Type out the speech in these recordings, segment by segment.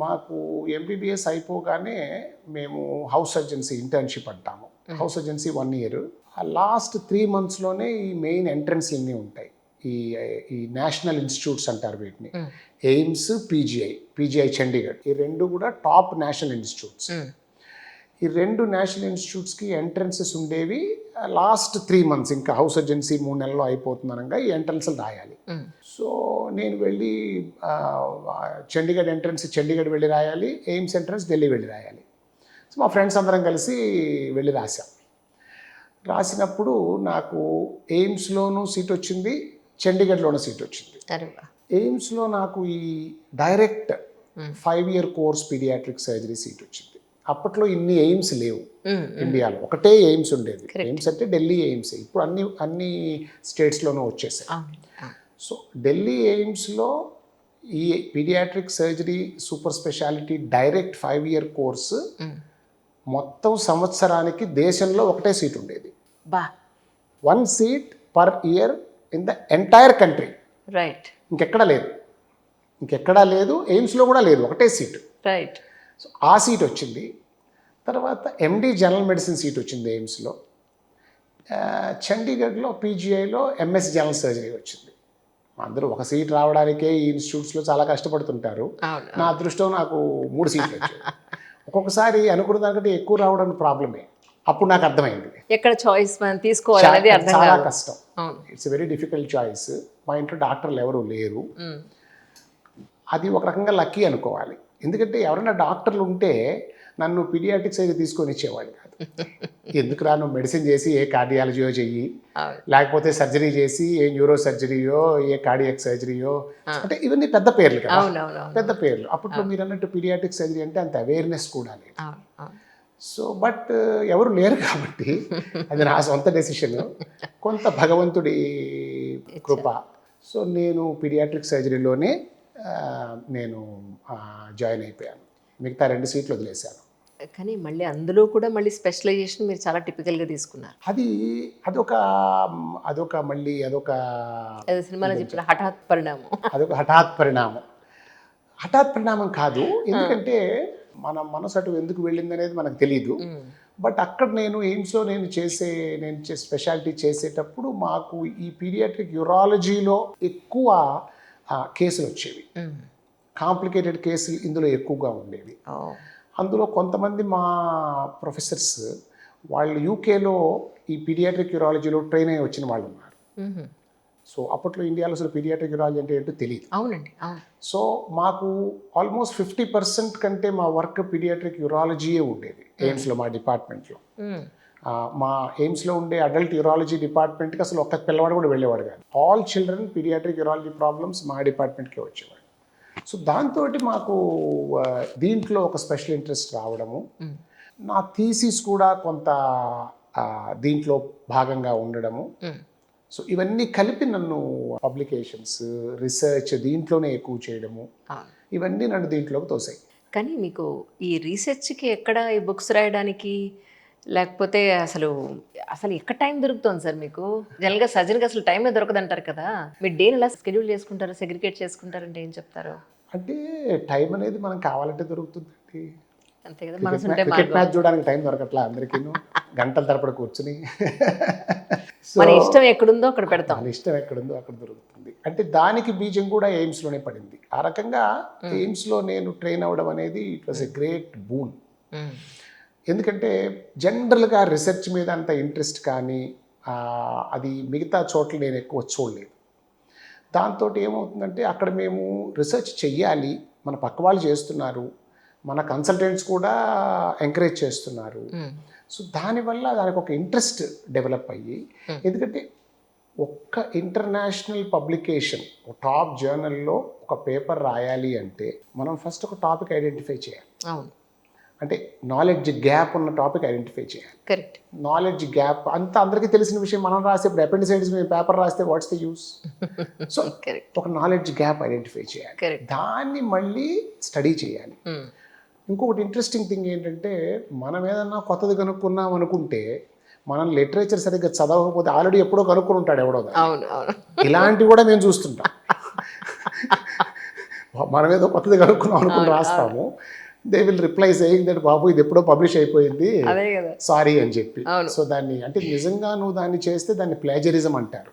మాకు ఎంబీబీఎస్ అయిపోగానే మేము హౌస్ సర్జన్సీ ఇంటర్న్షిప్ అంటాము. House surgeoncy 1 year. ఆ లాస్ట్ 3 monthsలోనే ఈ మెయిన్ ఎంట్రన్స్ అన్నీ ఉంటాయి. ఈ నేషనల్ ఇన్స్టిట్యూట్స్ అంటారు వీటిని. ఎయిమ్స్, పీజీఐ చండీగఢ్, ఈ 2 కూడా టాప్ నేషనల్ ఇన్స్టిట్యూట్స్. ఈ 2 నేషనల్ ఇన్స్టిట్యూట్స్కి ఎంట్రన్సెస్ ఉండేవి. లాస్ట్ 3 months, ఇంకా హౌస్ సర్జన్సీ 3 నెలల్లో అయిపోతుందనగా ఈ ఎంట్రన్స్లు రాయాలి. సో నేను వెళ్ళి చండీగఢ్ ఎంట్రన్స్ చండీగఢ్ వెళ్ళి రాయాలి, ఎయిమ్స్ ఎంట్రన్స్ ఢిల్లీ వెళ్ళి రాయాలి. సో మా ఫ్రెండ్స్ అందరం కలిసి వెళ్ళి రాసినప్పుడు నాకు ఎయిమ్స్లోనూ సీట్ వచ్చింది, చండీగఢ్లోనూ సీట్ వచ్చింది. ఎయిమ్స్లో నాకు ఈ direct 5 year course pediatric surgery seat వచ్చింది. అప్పట్లో ఇన్ని ఎయిమ్స్ లేవు ఇండియాలో, ఒకటే ఎయిమ్స్ ఉండేది. ఎయిమ్స్ అంటే ఢిల్లీ ఎయిమ్స్. ఇప్పుడు అన్ని స్టేట్స్లోనూ వచ్చేసాయి. సో ఢిల్లీ ఎయిమ్స్లో ఈ pediatric surgery super speciality direct 5 year course మొత్తం సంవత్సరానికి దేశంలో ఒకటే సీట్ ఉండేది. 1 seat per year in the entire country. Right. ఇంకెక్కడా లేదు, ఎయిమ్స్లో కూడా లేదు, ఒకటే సీటు. రైట్. సో ఆ సీట్ వచ్చింది. తర్వాత ఎండి జనరల్ మెడిసిన్ సీట్ వచ్చింది ఎయిమ్స్లో. చండీగఢ్లో పీజీఐలో ఎంఎస్ జనరల్ సర్జరీ వచ్చింది. అందరూ ఒక సీట్ రావడానికే ఈ ఇన్స్టిట్యూట్స్లో చాలా కష్టపడుతుంటారు. నా అదృష్టం నాకు 3 సీట్లు వచ్చాయి. ఒక్కొక్కసారి అనుకున్న దానికంటే ఎక్కువ రావడానికి ప్రాబ్లమే. అప్పుడు నాకు అర్థమైంది ఎక్కడ చాయిస్ మనం తీసుకోవాలనేది చాలా కష్టం. It's very difficult choice. మా ఇంట్లో డాక్టర్లు ఎవరు లేరు. అది ఒక రకంగా లక్కీ అనుకోవాలి. ఎందుకంటే ఎవరైనా డాక్టర్లు ఉంటే నన్ను పీడియాట్రిక్స్ అయితే తీసుకొని ఇచ్చేవాడు కాదు. ఎందుకు రాను, మెడిసిన్ చేసి ఏ కార్డియాలజీయో చెయ్యి, లేకపోతే సర్జరీ చేసి ఏ న్యూరో సర్జరీయో ఏ కార్డియాక్ సర్జరీయో, అంటే ఇవన్నీ పెద్ద పేర్లు కదా, పెద్ద పేర్లు. అప్పట్లో మీరు అన్నట్టు పీడియాట్రిక్ సర్జరీ అంటే అంత అవేర్నెస్ కూడా లేదు. సో బట్ ఎవరు లేరు కాబట్టి అది నా సొంత డెసిషన్, కొంత భగవంతుడి కృప. సో నేను పీడియాట్రిక్ సర్జరీలోనే నేను జాయిన్ అయిపోయాను. మిగతా 2 సీట్లు వదిలేశాను. కానీ మళ్ళీ అందులో కూడా మళ్ళీ స్పెషలైజేషన్ మీరు చాలా టిపికల్గా తీసుకున్నారు. అదొక సినిమాలో చెప్పిన హఠాత్ పరిణామం. అదొక హఠాత్ పరిణామం కాదు. ఎందుకంటే మన మనసు అటు ఎందుకు వెళ్ళింది అనేది మనకు తెలియదు. బట్ అక్కడ నేను ఎయిమ్స్లో నేను స్పెషాలిటీ చేసేటప్పుడు మాకు ఈ పీడియాట్రిక్ యూరాలజీలో ఎక్కువ కేసులు వచ్చేవి. కాంప్లికేటెడ్ కేసులు ఇందులో ఎక్కువగా ఉండేవి. అందులో కొంతమంది మా ప్రొఫెసర్స్ వాళ్ళు యూకేలో ఈ పీడియాట్రిక్ యూరాలజీలో ట్రైన్ అయ్యి వచ్చిన వాళ్ళు ఉన్నారు. సో అప్పట్లో ఇండియాలో అసలు పీడియాట్రిక్ యూరాలజీ అంటే ఏంటో తెలియదు. అవునండి. సో మాకు ఆల్మోస్ట్ 50% కంటే మా వర్క్ పీడియాట్రిక్ యూరాలజీయే ఉండేది ఎయిమ్స్లో, మా డిపార్ట్మెంట్లో. మా ఎయిమ్స్లో ఉండే అడల్ట్ యూరాలజీ డిపార్ట్మెంట్కి అసలు ఒక్క పిల్లవాడు కూడా వెళ్ళేవాడు కాదు. All children pediatric urology problems మా డిపార్ట్మెంట్కే వచ్చేవాడు. సో దాంతో మాకు దీంట్లో ఒక స్పెషల్ ఇంట్రెస్ట్ రావడము, నా థీసిస్ కూడా కొంత దీంట్లో భాగంగా ఉండడము. సో ఇవన్నీ కలిపి నన్ను పబ్లికేషన్స్, రీసెర్చ్ దీంట్లోనే ఎక్కువ చేయడము, ఇవన్నీ నన్ను దీంట్లోకి తోసాయి. కానీ మీకు ఈ రీసెర్చ్కి ఎక్కడ ఈ బుక్స్ రాయడానికి, లేకపోతే అసలు ఎక్కడ టైం దొరుకుతుంది సార్ మీకు? జనరల్గా సర్జరీకి అసలు టైమే దొరకదంటారు కదా. మీరు డేని ఎలా షెడ్యూల్ చేసుకుంటారు, సెగ్రిగేట్ చేసుకుంటారంటే ఏం చెప్తారు? అంటే టైం అనేది మనం కావాలంటే దొరుకుతుందండి. అంతే కదా. క్రికెట్ మ్యాచ్ చూడడానికి టైం దొరకట్లా అందరికీ, గంటల తరబడి కూర్చుని. మన ఇష్టం ఎక్కడుందో అక్కడ పెడతాం. మన ఇష్టం ఎక్కడుందో అక్కడ దొరుకుతుంది. అంటే దానికి బీజం కూడా ఎయిమ్స్లోనే పడింది. ఆ రకంగా ఎయిమ్స్లో నేను ట్రైన్ అవ్వడం అనేది it was a great boon. ఎందుకంటే జనరల్గా రీసెర్చ్ మీద అంత ఇంట్రెస్ట్ కానీ అది మిగతా చోట్ల నేను ఎక్కువ చూడలేదు. దాంతో ఏమవుతుందంటే అక్కడ మేము రీసెర్చ్ చెయ్యాలి, మన పక్క వాళ్ళు చేస్తున్నారు, మన కన్సల్టెంట్స్ కూడా ఎంకరేజ్ చేస్తున్నారు. సో దానివల్ల దానికి ఒక ఇంట్రెస్ట్ డెవలప్ అయ్యి, ఎందుకంటే ఒక్క ఇంటర్నేషనల్ పబ్లికేషన్, టాప్ జర్నల్లో ఒక పేపర్ రాయాలి అంటే మనం ఫస్ట్ ఒక టాపిక్ ఐడెంటిఫై చేయాలి. అంటే నాలెడ్జ్ గ్యాప్ ఉన్న టాపిక్ ఐడెంటిఫై చేయాలి. కరెక్ట్. నాలెడ్జ్ గ్యాప్ అంతా అందరికీ తెలిసిన విషయం మనం రాస్తే, ఇప్పుడు అపెండిసైటిస్ మీద పేపర్ రాస్తే వాట్స్ ద యూస్? సో ఒక నాలెడ్జ్ గ్యాప్ ఐడెంటిఫై చేయాలి, దాన్ని మళ్ళీ స్టడీ చేయాలి. ఇంకొకటి ఇంట్రెస్టింగ్ థింగ్ ఏంటంటే, మనం ఏదన్నా కొత్తది కనుక్కున్నాం అనుకుంటే మనం లిటరేచర్ సరిగ్గా చదవకపోతే ఆల్రెడీ ఎప్పుడో కనుక్కుని ఉంటాడు ఎవడో. ఇలాంటివి కూడా మేము చూస్తుంటాం. మనం ఏదో కొత్తది కనుక్కున్నాం అనుకుని రాస్తాము. They will reply saying that బాబు ఇది ఎప్పుడో పబ్లిష్ అయిపోయింది, అదే కదా. సారీ అని చెప్పి. అవును. సో దాన్ని అంటే నిజంగా నువ్వు దాన్ని చేస్తే దాన్ని ప్లేజరిజం అంటారు.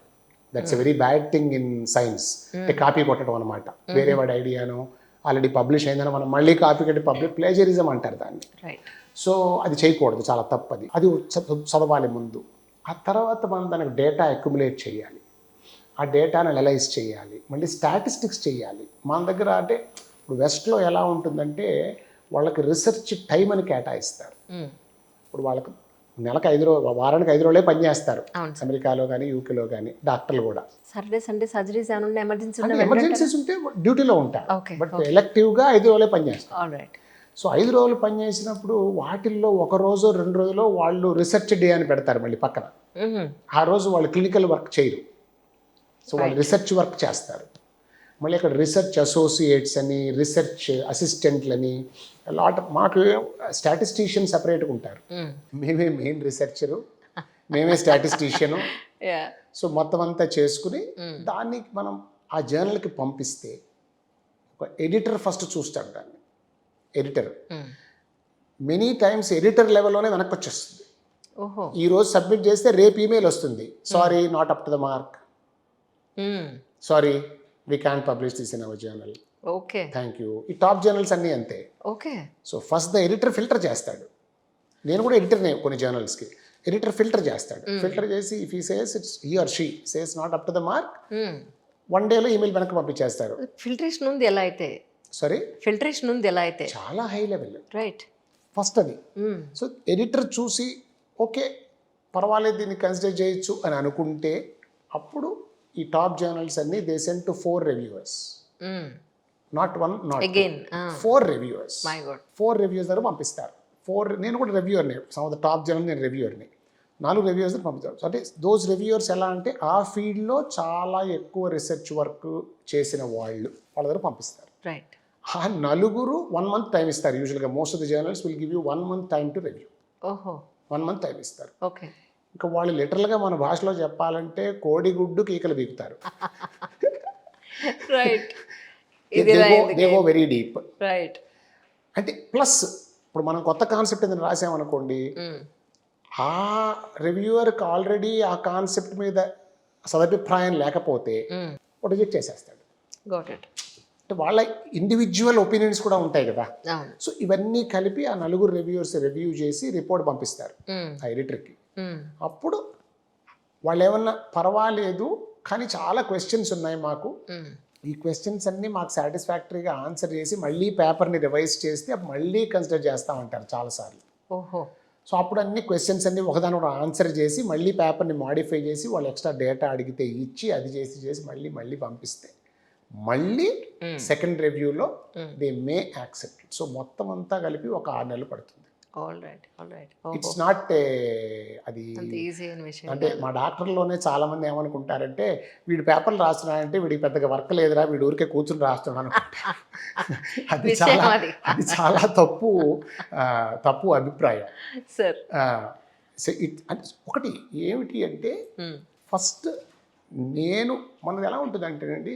That's a very bad thing in science. అంటే కాపీ కొట్టడం అనమాట. వేరే వాడి ఐడియాను ఆల్రెడీ పబ్లిష్ అయిందని మనం మళ్ళీ కాపీ కట్టి ప్లేజరిజం అంటారు దాన్ని. రైట్. సో అది చేయకూడదు, చాలా తప్పది. అది చదవాలి ముందు. ఆ తర్వాత మనం దానికి డేటా అక్యుములేట్ చేయాలి, ఆ డేటాను అనలైజ్ చేయాలి, మళ్ళీ స్టాటిస్టిక్స్ చేయాలి. మన దగ్గర అంటే ఇప్పుడు వెస్ట్లో ఎలా ఉంటుందంటే వాళ్ళకి రీసెర్చ్ టైం అని కేటాయిస్తారు. ఇప్పుడు వాళ్ళకి నెలకు 5 రోజులు, వారానికి 5 రోజులే పనిచేస్తారు అవును. అమెరికాలో కానీ యూకేలో కానీ. డాక్టర్లు కూడా సాటర్డే సండే సర్జరీస్ ఏమన్నా ఎమర్జెన్సీ అంటే ఎమర్జెన్సీస్ ఉంటే డ్యూటీలో ఉంటారు, ఓకే. బట్ ఎలెక్టివ్గా 5 రోజులే పనిచేస్తారు. All right. సో 5 రోజులు పనిచేసినప్పుడు వాటిల్లో 1 రోజు 2 రోజులో వాళ్ళు రీసెర్చ్ డే అని పెడతారు మళ్ళీ పక్కన. ఆ రోజు వాళ్ళు క్లినికల్ వర్క్ చేయరు, సో వాళ్ళు రీసెర్చ్ వర్క్ చేస్తారు. మళ్ళీ అక్కడ రీసెర్చ్ అసోసియేట్స్ అని, రీసెర్చ్ అసిస్టెంట్లని, లాట్ మాకు స్టాటిస్టీషియన్ సపరేట్గా ఉంటారు. మేమే మెయిన్ రీసెర్చరు, మేమే స్టాటిస్టీషియను. సో మొత్తం అంతా చేసుకుని దాన్ని మనం ఆ జర్నల్కి పంపిస్తే ఒక ఎడిటర్ ఫస్ట్ చూస్తాడు దాన్ని. ఎడిటర్ మెనీ టైమ్స్ ఎడిటర్ లెవెల్లోనే వెనక్కి వచ్చేస్తుంది. ఓహో. ఈరోజు సబ్మిట్ చేస్తే రేపు ఈమెయిల్ వస్తుంది, sorry not up to the mark, sorry we can publish this in our journal, okay, thank you. ఈ టాప్ జర్నల్స్ అన్నీ అంతే. Okay. So first the editor filter చేస్తాడు. నేను కూడా ఎడిటర్నే కొన్ని జర్నల్స్కి. ఎడిటర్ ఫిల్టర్ చేస్తాడు. ఫిల్టర్ చేసి if he says it's he or she says not up to the mark, 1 డేలో ఈమెయిల్ వెనక్కి పంపించేస్తారు. ఫిల్టరేషన్ ఉంది ఎలా అయితే, సారీ ఫిల్టరేషన్ ఉంది ఎలా అయితే, చాలా హై లెవెల్. రైట్. ఫస్ట్ అది. సో ఎడిటర్ చూసి ఓకే పర్వాలేదు దీన్ని కన్సిడర్ చేయొచ్చు అని అనుకుంటే అప్పుడు ఈ టాప్ జర్నల్స్ అన్ని they send to 4 reviewers, not 1 not again 4 reviewers. My God. 4 reviewers దగ్గర పంపిస్తారు. నేను కూడా రివ్యూవర్ని, some of the top journal నేను రివ్యూవర్ని. 4 రివ్యూవర్స్ దగ్గర పంపిస్తారు. సో అంటే దోస్ రివ్యూవర్స్ ఎలా అంటే ఆ ఫీల్డ్లో చాలా ఎక్కువ రీసెర్చ్ వర్క్ చేసిన వాళ్ళ దగ్గర పంపిస్తారు. రైట్. ఆ 4 1 month టైం ఇస్తారు. యూజువల్గా most of the journals will give you 1 month time to review. ఓహో. 1 month టైం ఇస్తారు. ఓకే. ఇంకా వాళ్ళు లిటరల్గా మన భాషలో చెప్పాలంటే కోడిగుడ్డు కీకలు బీకుతారు. Right. They go very deep. Right. అంటే ప్లస్ ఇప్పుడు మనం కొత్త కాన్సెప్ట్ ఏదైనా రాసామనుకోండి, ఆ రివ్యూవర్కి ఆల్రెడీ ఆ కాన్సెప్ట్ మీద సదభిప్రాయం లేకపోతే రిజెక్ట్ చేసేస్తాడు. Got it. అంటే వాళ్ళ ఇండివిజువల్ ఒపీనియన్స్ కూడా ఉంటాయి కదా. అవును. సో ఇవన్నీ కలిపి ఆ 4 రివ్యూవర్స్ రివ్యూ చేసి రిపోర్ట్ పంపిస్తారు ఆ ఎడిటర్కి. అప్పుడు వాళ్ళు ఏమన్నా పర్వాలేదు కానీ చాలా క్వశ్చన్స్ ఉన్నాయి మాకు, ఈ క్వశ్చన్స్ అన్నీ మాకు సాటిస్ఫాక్టరీగా ఆన్సర్ చేసి మళ్ళీ పేపర్ని రివైజ్ చేస్తే మళ్ళీ కన్సిడర్ చేస్తామంటారు చాలాసార్లు. ఓహో. సో అప్పుడు అన్ని క్వశ్చన్స్ అన్ని ఒకదాని కూడా ఆన్సర్ చేసి మళ్ళీ పేపర్ని మాడిఫై చేసి వాళ్ళు ఎక్స్ట్రా డేటా అడిగితే ఇచ్చి అది చేసి మళ్ళీ పంపిస్తే మళ్ళీ సెకండ్ రివ్యూలో దే మే యాక్సెప్ట్. సో మొత్తం అంతా కలిపి ఒక 6 నెలలు పడుతుంది. All right. All right. It's not అది ఈజీ అయిన విషయం. అంటే మా డాక్టర్లోనే చాలా మంది ఏమనుకుంటారంటే వీడు పేపర్లు రాస్తున్నాడంటే వీడికి పెద్దగా వర్క్ లేదురా, వీడు ఊరికే కూర్చుని రాస్తున్నాడు అనుకుంటారు. అది చాలా తప్పు అభిప్రాయం సార్. ఒకటి ఏమిటి అంటే ఫస్ట్ మనది ఎలా ఉంటుందంటేనండి